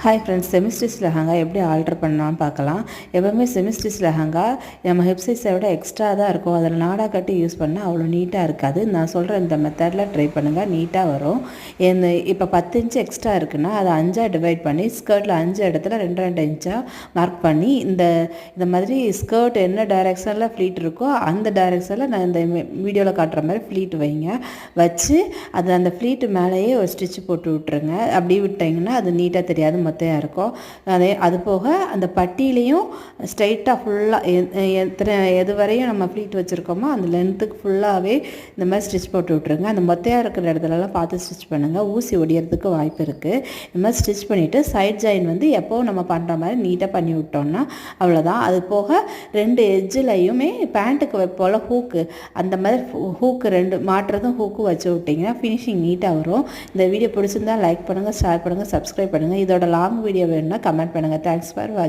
Hi friends, செமிஸ்டிஸ் lehenga எப்படி alter பண்ணலான்னு பார்க்கலாம். எப்போவுமே செமிஸ்டிஸ் லெஹங்கா நம்ம ஹிப் சைஸை விட எக்ஸ்ட்ரா தான் இருக்கும். அதில் நாடா கட்டி யூஸ் பண்ணால் அவ்வளோ நீட்டாக இருக்காது. நான் சொல்கிற இந்த மெத்தடில் ட்ரை பண்ணுங்கள், நீட்டாக வரும். இப்போ 10 இன்ச்சு எக்ஸ்ட்ரா இருக்குன்னா அதை 5ஆக டிவைட் பண்ணி ஸ்கர்ட்டில் 5 இடத்துல 2 இன்ச்சாக மார்க் பண்ணி இந்த மாதிரி ஸ்கர்ட் என்ன டைரெக்ஷனில் ஃப்ளீட் இருக்கோ அந்த டைரெக்ஷனில் நான் இந்த வீடியோவில் காட்டுற மாதிரி ஃப்ளீட் வச்சு அந்த ஃப்ளீட்டு மேலேயே ஒரு ஸ்டிச் போட்டு விட்டுருங்க. அப்படி விட்டிங்கன்னா அது நீட்டாக தெரியாது, மொத்தையாக இருக்கும். அது போக அந்த பட்டியிலையும் ஸ்ட்ரைட்டாக ஃபுல்லாக எது வரையும் நம்ம ஃப்ளீட் வச்சுருக்கோமோ அந்த லென்த்துக்கு ஃபுல்லாகவே இந்த மாதிரி ஸ்டிச் போட்டு விட்ருங்க. அந்த மொத்தையாக இருக்கிற இடத்துலலாம் பார்த்து ஸ்டிச் பண்ணுங்கள், ஊசி ஒடியறதுக்கு வாய்ப்பு இருக்குது. இந்த மாதிரி ஸ்டிச் பண்ணிவிட்டு சைட் ஜாயின் எப்போவும் நம்ம பண்ணுற மாதிரி நீட்டாக பண்ணி விட்டோம்னா அவ்வளோதான். அது போக 2 எட்ஜிலையுமே பேண்ட்டுக்கு போல் ஹூக்கு, அந்த மாதிரி ஹூக்கு 2 மாட்டுறதும் ஹூக்கு வச்சு விட்டிங்கன்னா ஃபினிஷிங் நீட்டாக வரும். இந்த வீடியோ பிடிச்சிருந்தால் லைக் பண்ணுங்கள், ஷேர் பண்ணுங்கள், சப்ஸ்கிரைப் பண்ணுங்கள். இதோட லாங் வீடியோ வேணும்னா கமெண்ட் பண்ணுங்கள். தேங்க்ஸ் ஃபார் வாட்சிங்.